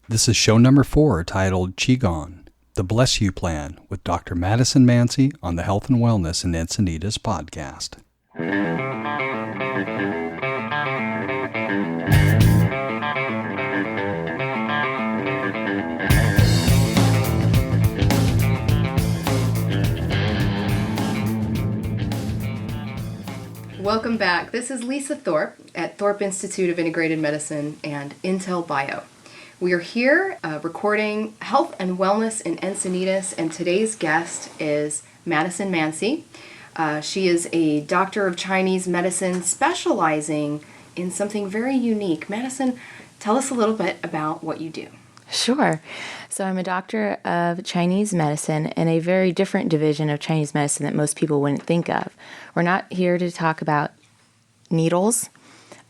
This is show number 4 titled Qigong, the Bless You Plan with Dr. Madison Mansy on the Health and Wellness in Encinitas podcast. Welcome back. This is Lisa Thorpe at Thorpe Institute of Integrative Medicine and Intel Bio. We are here recording Health and Wellness in Encinitas, and today's guest is Madison Mansy. She is a doctor of Chinese medicine specializing in something very unique. Madison, tell us a little bit about what you do. Sure. So I'm a doctor of Chinese medicine in a very different division of Chinese medicine that most people wouldn't think of. We're not here to talk about needles,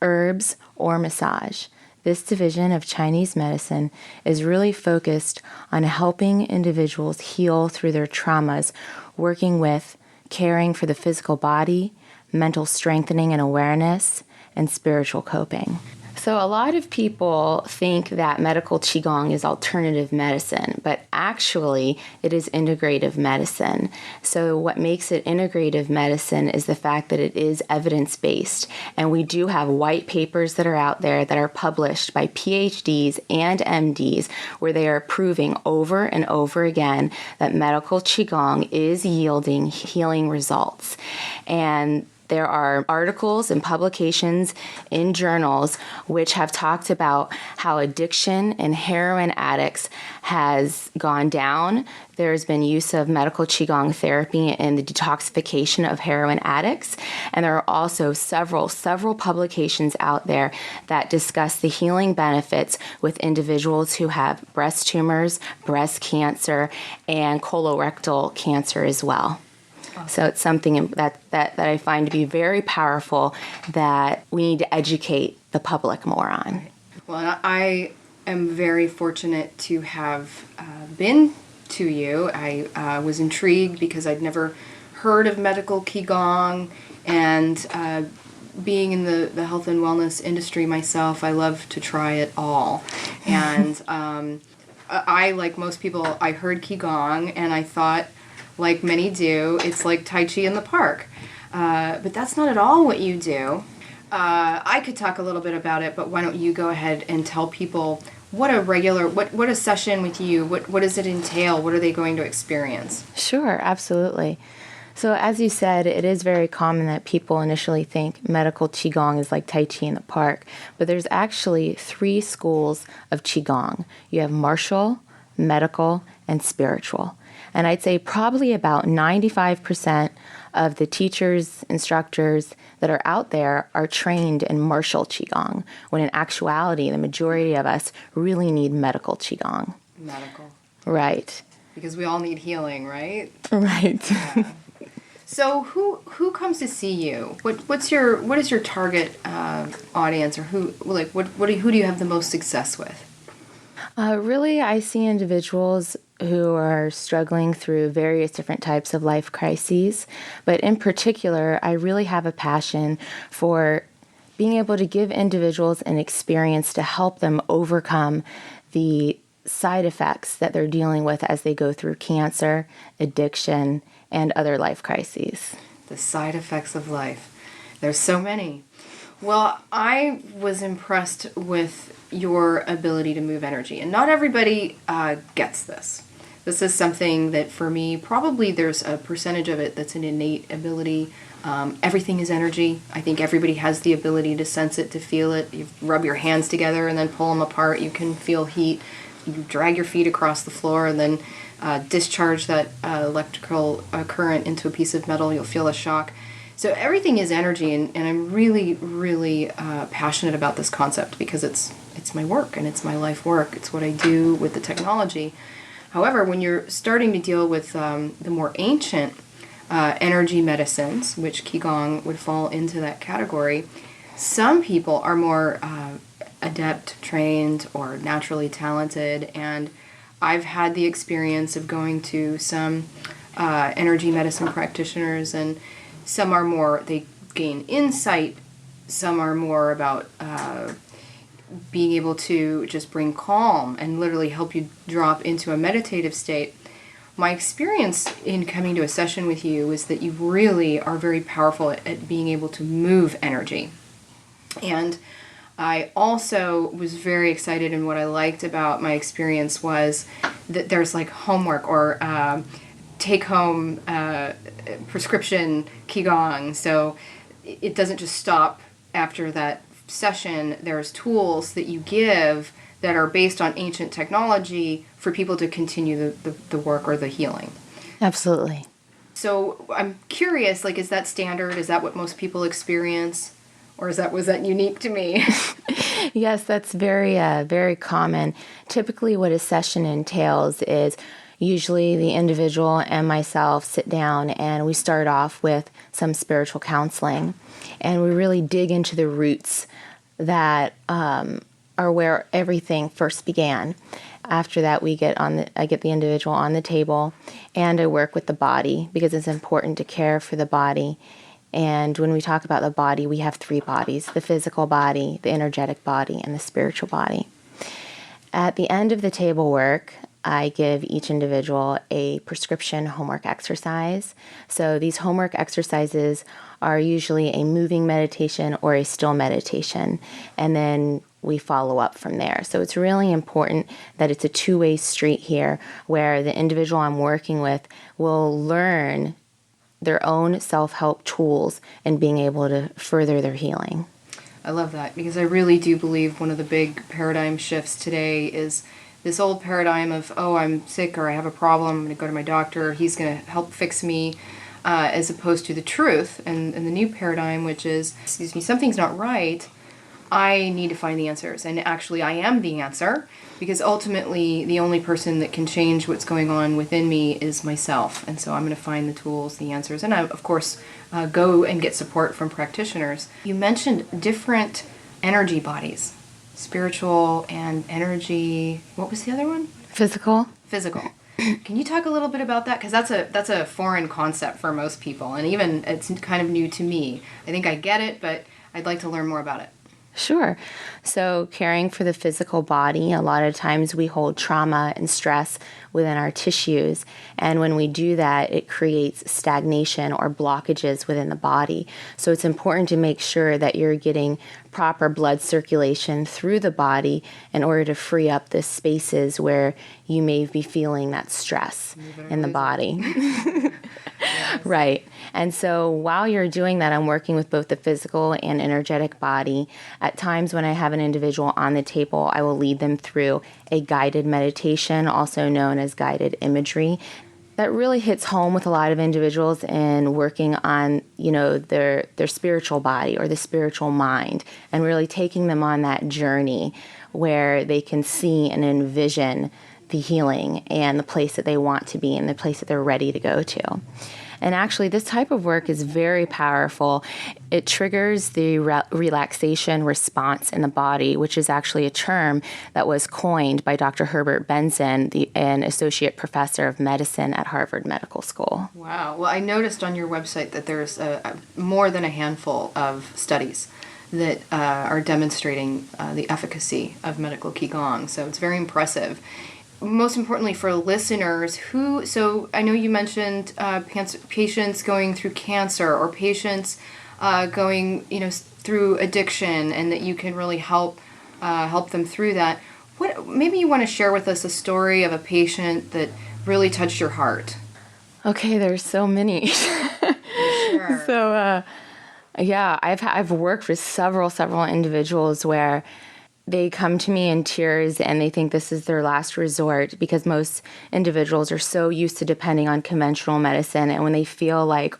herbs, or massage. This division of Chinese medicine is really focused on helping individuals heal through their traumas, working with caring for the physical body, mental strengthening and awareness, and spiritual coping. So a lot of people think that medical Qigong is alternative medicine, but actually it is integrative medicine. So what makes it integrative medicine is the fact that it is evidence-based. And we do have white papers that are out there that are published by PhDs and MDs where they are proving over and over again that medical Qigong is yielding healing results. And there are articles and publications in journals which have talked about how addiction in heroin addicts has gone down. There's been use of medical Qigong therapy in the detoxification of heroin addicts. And there are also several publications out there that discuss the healing benefits with individuals who have breast tumors, breast cancer, and colorectal cancer as well. So it's something that I find to be very powerful that we need to educate the public more on. Well, I am very fortunate to have been to you. I was intrigued because I'd never heard of medical Qigong, and being in the health and wellness industry myself, I love to try it all. And I, like most people, I heard Qigong and I thought, like many do, it's like Tai Chi in the park. But that's not at all what you do. I could talk a little bit about it, but why don't you go ahead and tell people what a session with you, what does it entail? What are they going to experience? Sure, absolutely. So as you said, it is very common that people initially think medical Qigong is like Tai Chi in the park, but there's actually 3 schools of Qigong. You have martial, medical, and spiritual. And I'd say probably about 95% of the teachers, instructors that are out there are trained in martial Qigong, when in actuality, the majority of us really need medical Qigong. Medical. Right. Because we all need healing, right? Right. Yeah. So who comes to see you? What is your target audience, or who do you have the most success with? Really, I see individuals who are struggling through various different types of life crises. But in particular, I really have a passion for being able to give individuals an experience to help them overcome the side effects that they're dealing with as they go through cancer, addiction, and other life crises. The side effects of life. There's so many. Well, I was impressed with your ability to move energy, and not everybody gets this. This is something that, for me, probably there's a percentage of it that's an innate ability. Everything is energy. I think everybody has the ability to sense it, to feel it. You rub your hands together and then pull them apart. You can feel heat. You drag your feet across the floor and then discharge that electrical current into a piece of metal. You'll feel a shock. So everything is energy, and I'm really, really passionate about this concept because it's my work and it's my life work. It's what I do with the technology. However, when you're starting to deal with the more ancient energy medicines, which Qigong would fall into that category, some people are more adept, trained, or naturally talented, and I've had the experience of going to some energy medicine practitioners, and some are more, they gain insight, some are more about being able to just bring calm and literally help you drop into a meditative state. My experience in coming to a session with you is that you really are very powerful at being able to move energy. And I also was very excited, and what I liked about my experience was that there's like homework or take-home prescription Qigong. So it doesn't just stop after that session. There's tools that you give that are based on ancient technology for people to continue the work or the healing. Absolutely. So I'm curious, like, is that standard? Is that what most people experience? Or was that unique to me? Yes, that's very common. Typically what a session entails is usually the individual and myself sit down and we start off with some spiritual counseling. And we really dig into the roots that are where everything first began. After that, I get the individual on the table, and I work with the body because it's important to care for the body. And when we talk about the body, we have 3 bodies: the physical body, the energetic body, and the spiritual body. At the end of the table work, I give each individual a prescription homework exercise. So these homework exercises are usually a moving meditation or a still meditation, and then we follow up from there. So it's really important that it's a two-way street here where the individual I'm working with will learn their own self-help tools and being able to further their healing. I love that, because I really do believe one of the big paradigm shifts today is this old paradigm of, oh, I'm sick or I have a problem, I'm going to go to my doctor, he's going to help fix me, as opposed to the truth and the new paradigm, which is, something's not right, I need to find the answers. And actually, I am the answer, because ultimately the only person that can change what's going on within me is myself. And so I'm going to find the tools, the answers, and I, of course, go and get support from practitioners. You mentioned different energy bodies, spiritual and energy. What was the other one? Physical. Can you talk a little bit about that? Because that's a foreign concept for most people, and even it's kind of new to me. I think I get it, but I'd like to learn more about it. Sure. So caring for the physical body, a lot of times we hold trauma and stress within our tissues. And when we do that, it creates stagnation or blockages within the body. So it's important to make sure that you're getting proper blood circulation through the body in order to free up the spaces where you may be feeling that stress in the body. Yes. Right. And so while you're doing that, I'm working with both the physical and energetic body. At times when I have an individual on the table, I will lead them through a guided meditation, also known as guided imagery. That really hits home with a lot of individuals in working on, their spiritual body or the spiritual mind, and really taking them on that journey where they can see and envision the healing and the place that they want to be and the place that they're ready to go to. And actually, this type of work is very powerful. It triggers the relaxation response in the body, which is actually a term that was coined by Dr. Herbert Benson, an associate professor of medicine at Harvard Medical School. Wow. Well, I noticed on your website that there's more than a handful of studies that are demonstrating the efficacy of medical Qigong. So it's very impressive. Most importantly for listeners, so I know you mentioned patients going through cancer or patients going through addiction, and that you can really help them through that. Maybe you want to share with us a story of a patient that really touched your heart. Okay, there's so many. Sure. So I've worked with several individuals where they come to me in tears and they think this is their last resort, because most individuals are so used to depending on conventional medicine. And when they feel like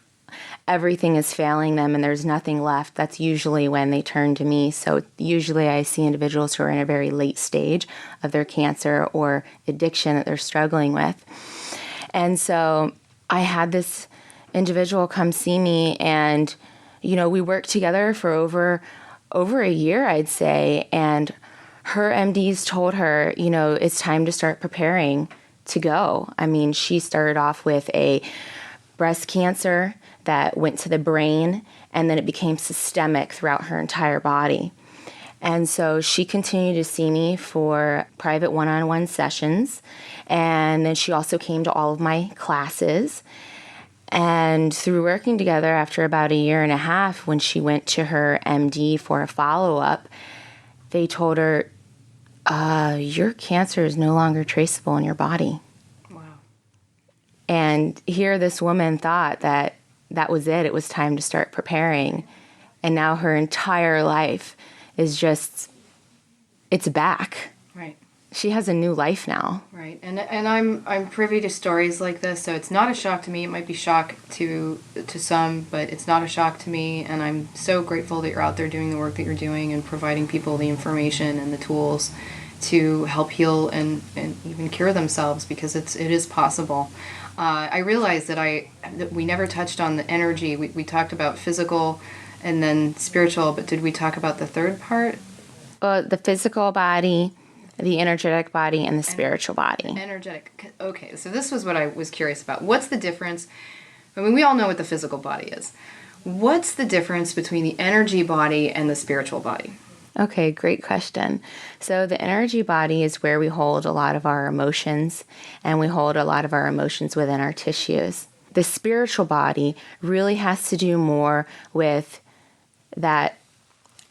everything is failing them and there's nothing left, that's usually when they turn to me. So usually I see individuals who are in a very late stage of their cancer or addiction that they're struggling with. And so I had this individual come see me, and, we worked together for over a year, I'd say, and her MDs told her, it's time to start preparing to go. I mean, she started off with a breast cancer that went to the brain, and then it became systemic throughout her entire body. And so she continued to see me for private one-on-one sessions. And then she also came to all of my classes. And through working together after about 1.5 years, when she went to her MD for a follow-up, they told her, your cancer is no longer traceable in your body. Wow. And here this woman thought that was it. It was time to start preparing. And now her entire life is just, it's back. Right. She has a new life now. Right. And I'm privy to stories like this, so it's not a shock to me. It might be shock to some, but it's not a shock to me. And I'm so grateful that you're out there doing the work that you're doing and providing people the information and the tools to help heal and even cure themselves, because it is possible. I realized that we never touched on the energy. We talked about physical and then spiritual, but did we talk about the third part? The physical body, the energetic body, and the spiritual body. Energetic. Okay, so this was what I was curious about. What's the difference? I mean, we all know what the physical body is. What's the difference between the energy body and the spiritual body? Okay, great question. So the energy body is where we hold a lot of our emotions, and we hold a lot of our emotions within our tissues. The spiritual body really has to do more with that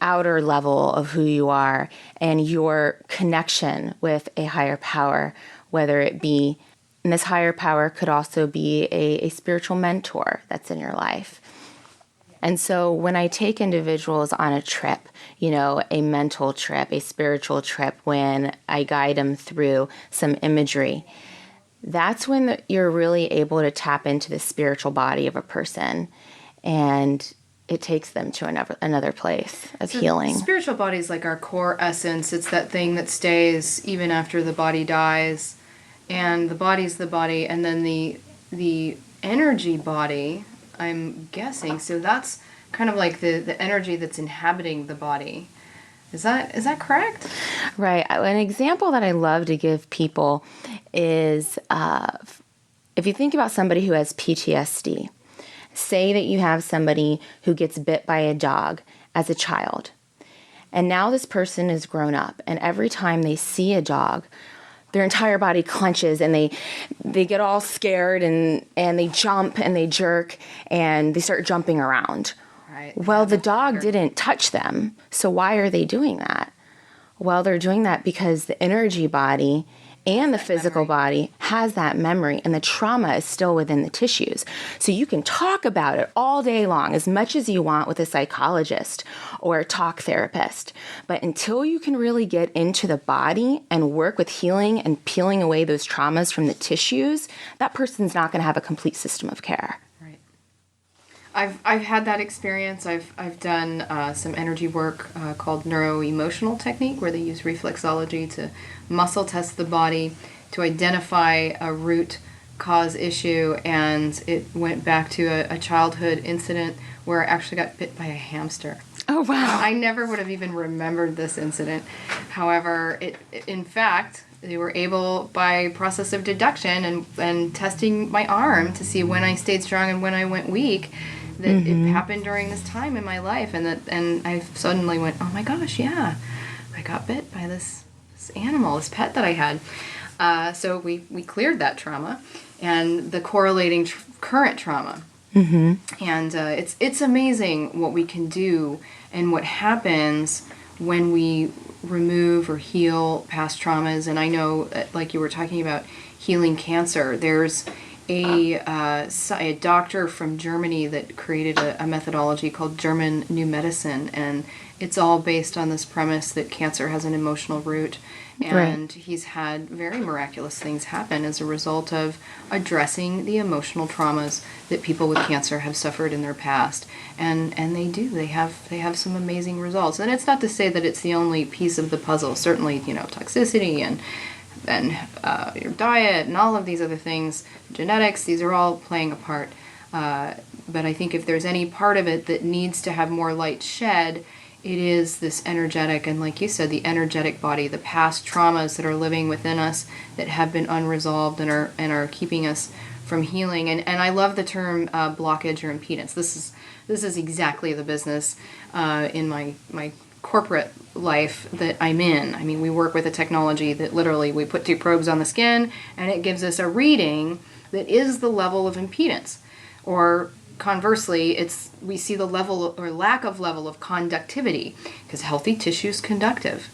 outer level of who you are and your connection with a higher power, whether it be, and this higher power could also be a spiritual mentor that's in your life. And so when I take individuals on a trip, a mental trip, a spiritual trip, when I guide them through some imagery, that's when you're really able to tap into the spiritual body of a person, and it takes them to another place of healing. The spiritual body is like our core essence. It's that thing that stays even after the body dies, and the body's the body, and then the energy body, I'm guessing, so that's kind of like the energy that's inhabiting the body. Is that correct? Right. An example that I love to give people is if you think about somebody who has PTSD. Say that you have somebody who gets bit by a dog as a child, and now this person is grown up, and every time they see a dog, their entire body clenches, and they get all scared, and they jump and they jerk and they start jumping around. Right. Well, the dog didn't touch them, so why are they doing that? Well, they're doing that because the energy body and the physical body has that memory, and the trauma is still within the tissues. So you can talk about it all day long, as much as you want, with a psychologist or a talk therapist. But until you can really get into the body and work with healing and peeling away those traumas from the tissues, that person's not going to have a complete system of care. Right. I've had that experience. I've done some energy work called NeuroEmotional Technique, where they use reflexology to muscle test the body to identify a root cause issue, and it went back to a childhood incident where I actually got bit by a hamster. Oh, wow. I never would have even remembered this incident. However, in fact, they were able, by process of deduction and testing my arm to see when I stayed strong and when I went weak, that it happened during this time in my life, and I suddenly went, oh my gosh, yeah, I got bit by this animal, this pet that I had. So we cleared that trauma and the correlating current trauma. Mm-hmm. And it's amazing what we can do and what happens when we remove or heal past traumas. And I know, like you were talking about healing cancer, there's a doctor from Germany that created a methodology called German New Medicine, and it's all based on this premise that cancer has an emotional root. And he's had very miraculous things happen as a result of addressing the emotional traumas that people with cancer have suffered in their past. And they have some amazing results. And it's not to say that it's the only piece of the puzzle. Certainly, toxicity and your diet and all of these other things, genetics, these are all playing a part. But I think if there's any part of it that needs to have more light shed, it is this energetic, and like you said, the energetic body, the past traumas that are living within us that have been unresolved and are keeping us from healing. And I love the term blockage or impedance. This is exactly the business in my corporate life that I'm in. I mean, we work with a technology that literally we put 2 probes on the skin and it gives us a reading that is the level of impedance. Or conversely, we see the level or lack of level of conductivity, because healthy tissue is conductive.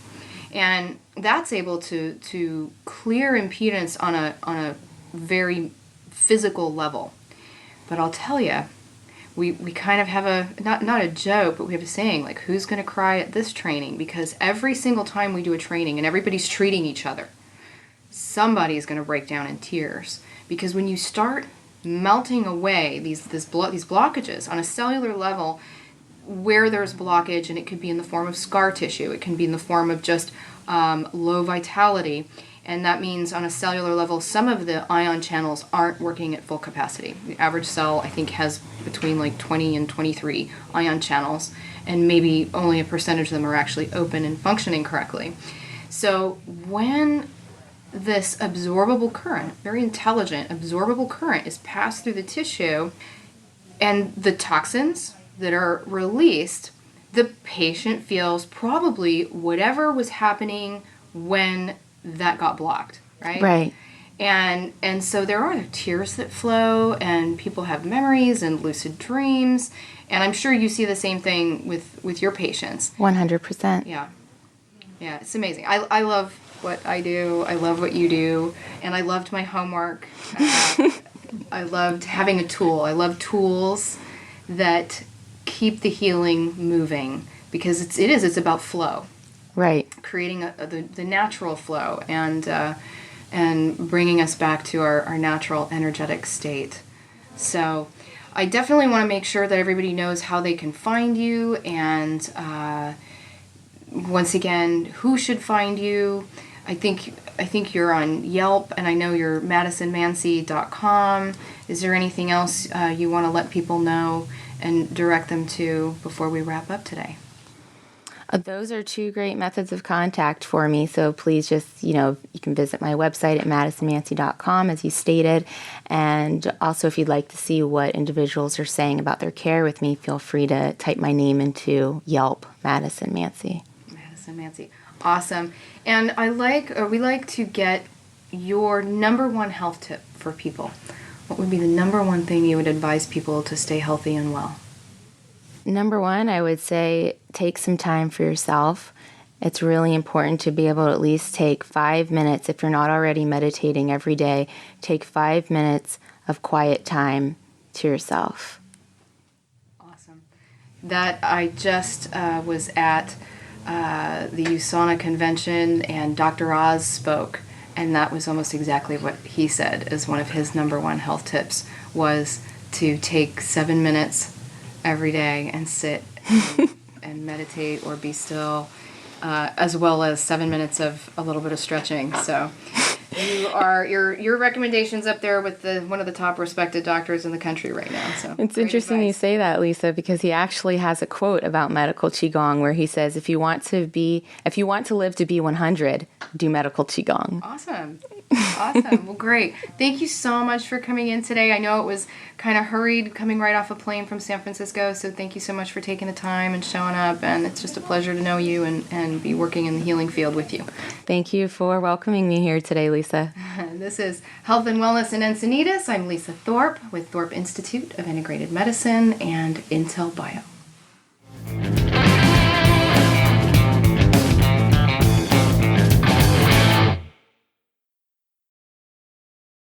And that's able to clear impedance on a very physical level. But I'll tell you, we kind of have not a joke, but we have a saying, like, who's going to cry at this training? Because every single time we do a training and everybody's treating each other, somebody's going to break down in tears. Because when you start melting away these blockages on a cellular level, where there's blockage, and it could be in the form of scar tissue, it can be in the form of just low vitality, and that means on a cellular level, some of the ion channels aren't working at full capacity. The average cell, I think, has between like 20 and 23 ion channels, and maybe only a percentage of them are actually open and functioning correctly. So when this absorbable current, very intelligent absorbable current, is passed through the tissue, and the toxins that are released, the patient feels probably whatever was happening when that got blocked, right? Right. And so there are tears that flow, and people have memories and lucid dreams, and I'm sure you see the same thing with your patients. 100%. Yeah, it's amazing. I love what I do. I love what you do, and I loved my homework. I loved having a tool. I love tools that keep the healing moving, because it's about flow. Right. Creating the natural flow and bringing us back to our natural energetic state. So I definitely want to make sure that everybody knows how they can find you, and once again, who should find you. I think you're on Yelp, and I know you're MadisonMansy.com. Is there anything else you want to let people know and direct them to before we wrap up today? Those are 2 great methods of contact for me. So please just, you can visit my website at MadisonMansy.com, as you stated. And also, if you'd like to see what individuals are saying about their care with me, feel free to type my name into Yelp, Madison Mansy. Madison Mansy. Awesome. And we like to get your number 1 health tip for people. What would be the number 1 thing you would advise people to stay healthy and well? Number 1, I would say take some time for yourself. It's really important to be able to at least take 5 minutes. If you're not already meditating every day, take 5 minutes of quiet time to yourself. Awesome. That I just was at the USANA convention, and Dr. Oz spoke, and that was almost exactly what he said as one of his number 1 health tips, was to take 7 minutes every day and sit and meditate or be still, as well as 7 minutes of a little bit of stretching. So your recommendations up there with one of the top respected doctors in the country right now. So it's interesting advice. you say that, Lisa, because he actually has a quote about medical Qigong where he says, if you want to live to be 100, do medical Qigong. Awesome. Well, great. Thank you so much for coming in today. I know it was kind of hurried coming right off a plane from San Francisco, so thank you so much for taking the time and showing up, and it's just a pleasure to know you and be working in the healing field with you. Thank you for welcoming me here today, Lisa. This is Health and Wellness in Encinitas. I'm Lisa Thorpe with Thorpe Institute of Integrative Medicine and Intel Bio.